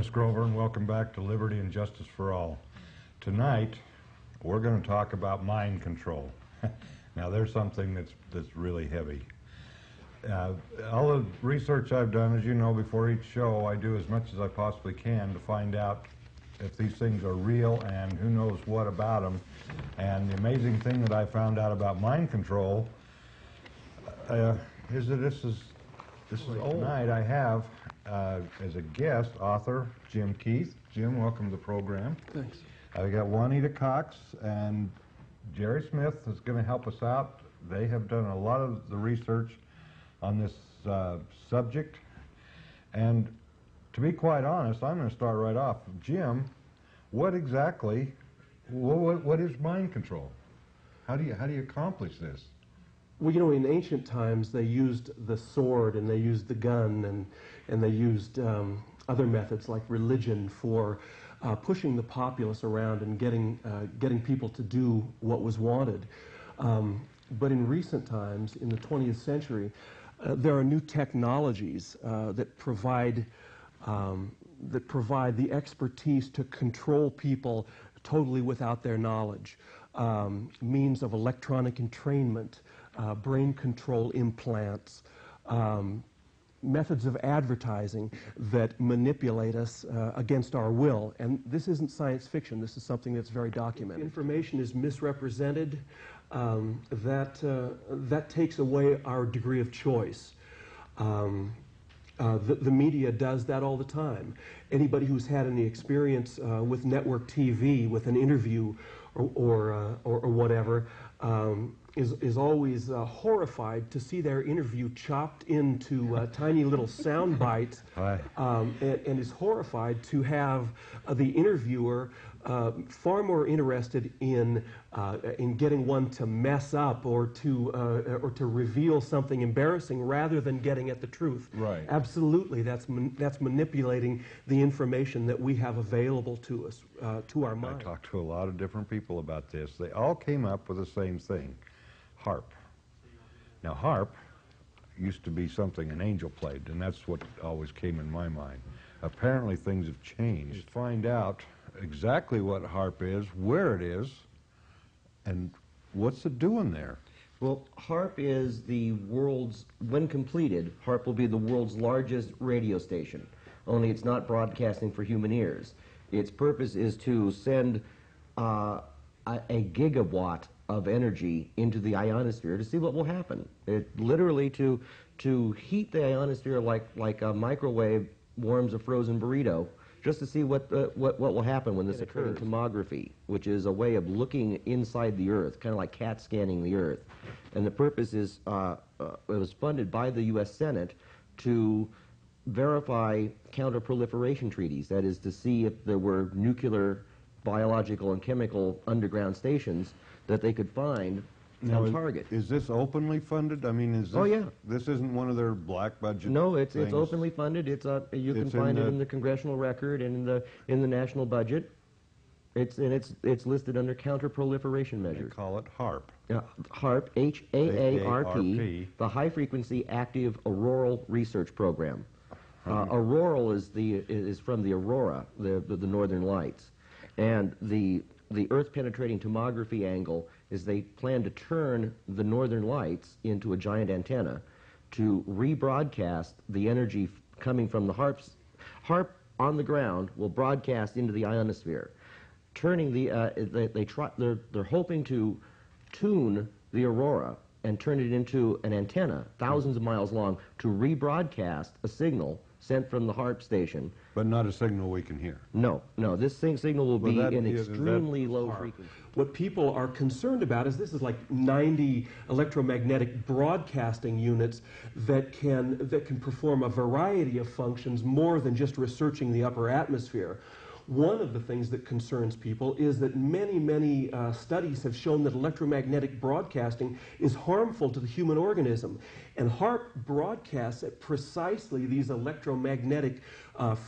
Dennis Grover, and welcome back to Liberty and Justice for All. Tonight, we're going to talk about mind control. Now, there's something that's really heavy. All the research I've done, as you know, before each show, I do as much as I possibly can to find out if these things are real and who knows what about them. And the amazing thing that I found out about mind control is that this is old. Tonight I have as a guest author Jim Keith. Jim, welcome to the program. Thanks. I got Juanita Cox and Jerry Smith is going to help us out. They have done a lot of the research on this subject, and to be quite honest, I'm going to start right off. Jim, what is mind control? How do you accomplish this? Well, you know, in ancient times they used the sword and they used the gun and they used other methods like religion for pushing the populace around and getting people to do what was wanted. But in recent times, in the 20th century, there are new technologies that provide the expertise to control people totally without their knowledge. Means of electronic entrainment, brain control implants, methods of advertising that manipulate us against our will. And this isn't science fiction. This is something that's very documented. If information is misrepresented, that takes away our degree of choice. The media does that all the time. Anybody who's had any experience with network TV, with an interview or whatever, is always horrified to see their interview chopped into tiny little sound bites, and is horrified to have the interviewer far more interested in getting one to mess up or to reveal something embarrassing rather than getting at the truth. Right. Absolutely, that's manipulating the information that we have available to us, to our mind. I talked to a lot of different people about this. They all came up with the same thing: HAARP. Now, HAARP used to be something an angel played, and that's what always came in my mind. Apparently, things have changed. To find out exactly what HAARP is, where it is, and what's it doing there. Well, HAARP is the world's, when completed, HAARP will be the world's largest radio station, only it's not broadcasting for human ears. Its purpose is to send a gigawatt of energy into the ionosphere to see what will happen. It literally to heat the ionosphere like a microwave warms a frozen burrito, just to see what will happen when this occurs. Tomography, which is a way of looking inside the Earth, kind of like CAT scanning the Earth. And the purpose is, it was funded by the U.S. Senate to verify counter-proliferation treaties, that is to see if there were nuclear, biological, and chemical underground stations that they could find and target. Is this openly funded? I mean, is this, oh yeah, this isn't one of their black budget? No, it's things? openly funded. It's you can find it in the congressional record and in the national budget. It's listed under counter-proliferation measures. They call it HAARP. HAARP, H-A-A-R-P, the High Frequency Active Auroral Research Program. Auroral is from the aurora, the northern lights, and the Earth-penetrating tomography angle is they plan to turn the northern lights into a giant antenna to rebroadcast the energy coming from the HAARPs. HAARP on the ground will broadcast into the ionosphere, turning they're hoping to tune the aurora and turn it into an antenna thousands of miles long to rebroadcast a signal sent from the HAARP station. But not a signal we can hear. No, this signal will be in extremely low frequency. What people are concerned about is this is like 90 electromagnetic broadcasting units that can perform a variety of functions more than just researching the upper atmosphere. One of the things that concerns people is that many studies have shown that electromagnetic broadcasting is harmful to the human organism. And HAARP broadcasts at precisely these electromagnetic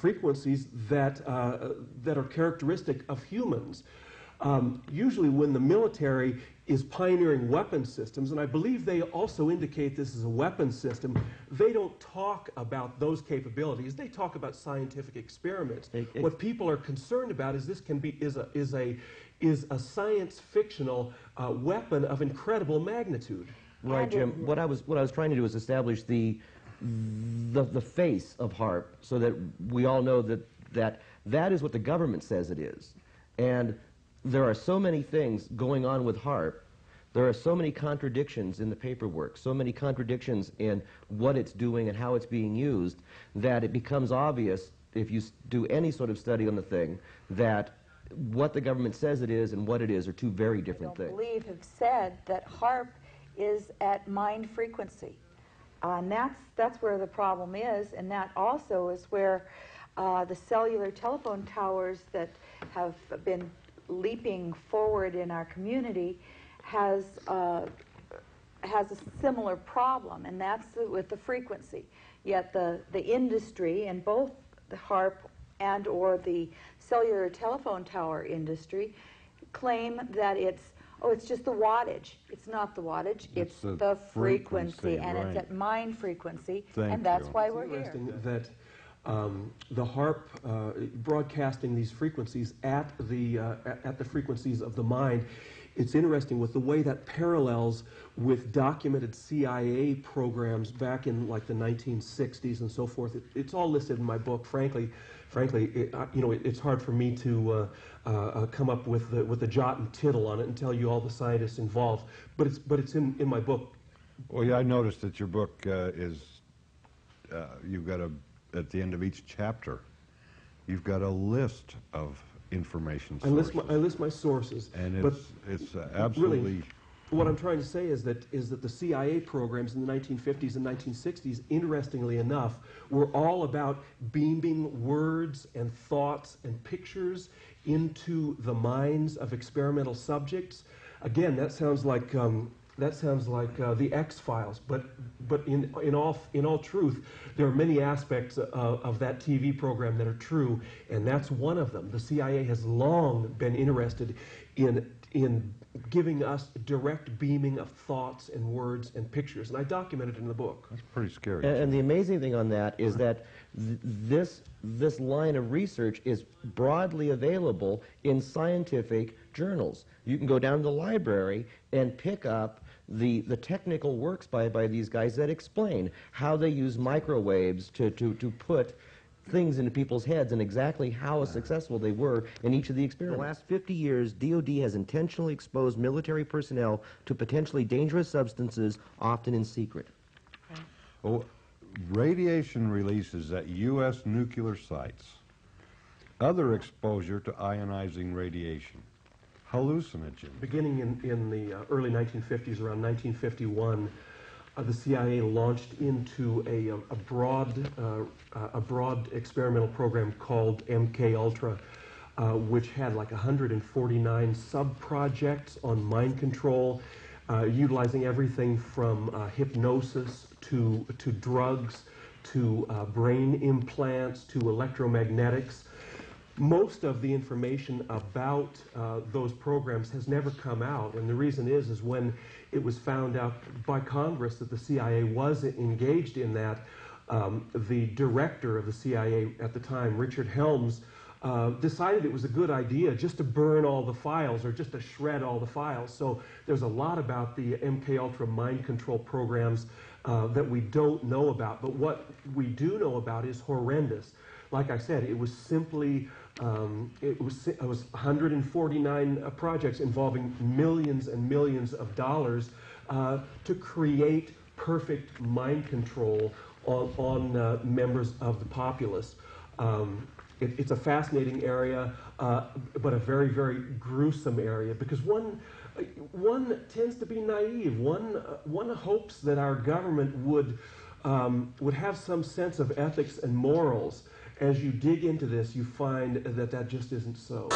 frequencies that are characteristic of humans. Usually when the military is pioneering weapon systems, and I believe they also indicate this is a weapon system, they don't talk about those capabilities. They talk about scientific experiments. What people are concerned about is this is a science fictional weapon of incredible magnitude. Right, Jim. What I was trying to do is establish the face of HAARP so that we all know that is what the government says it is. And there are so many things going on with HAARP. There are so many contradictions in the paperwork, so many contradictions in what it's doing and how it's being used, that it becomes obvious, if you do any sort of study on the thing, that what the government says it is and what it is are two very different things. I believe have said that HAARP is at mind frequency. And that's where the problem is, and that also is where the cellular telephone towers that have been leaping forward in our community has a similar problem, and that's with the frequency. Yet the industry, and both the HAARP and or the cellular telephone tower industry, claim that it's just the wattage. It's not the wattage, it's the frequency, and it's at mind frequency, and that's why we're here. That the HAARP broadcasting these frequencies at the frequencies of the mind, it's interesting with the way that parallels with documented CIA programs back in like the 1960s and so forth. It's all listed in my book. Frankly, it's hard for me to come up with a jot and tittle on it and tell you all the scientists involved. But it's in my book. Well, yeah, I noticed that your book you've got at the end of each chapter, you've got a list of information sources. I list my sources. And it's absolutely... Really, what I'm trying to say is that the CIA programs in the 1950s and 1960s, interestingly enough, were all about beaming words and thoughts and pictures into the minds of experimental subjects. Again, that sounds like the X-Files, but in all truth, there are many aspects of that TV program that are true, and that's one of them. The CIA has long been interested in giving us direct beaming of thoughts and words and pictures, and I documented it in the book. That's pretty scary. And the amazing thing on that is that this line of research is broadly available in scientific journals. You can go down to the library and pick up the technical works by these guys that explain how they use microwaves to put things into people's heads and exactly how successful they were in each of the experiments. In the last 50 years, DOD has intentionally exposed military personnel to potentially dangerous substances, often in secret. Okay. Well, radiation releases at U.S. nuclear sites, other exposure to ionizing radiation, hallucinogens. Beginning in the early 1950s, around 1951, the CIA launched into a broad experimental program called MK Ultra, which had like 149 sub-projects on mind control, utilizing everything from hypnosis to drugs to brain implants to electromagnetics. Most of the information about those programs has never come out, and the reason is when it was found out by Congress that the CIA was engaged in that, the director of the CIA at the time, Richard Helms, decided it was a good idea just to burn all the files or just to shred all the files. So there's a lot about the MK Ultra mind control programs that we don't know about, but what we do know about is horrendous. Like I said, it was simply it was 149 projects involving millions and millions of dollars to create perfect mind control on members of the populace. It's a fascinating area, but a very, very gruesome area because one tends to be naive. One hopes that our government would have some sense of ethics and morals. As you dig into this, you find that just isn't so.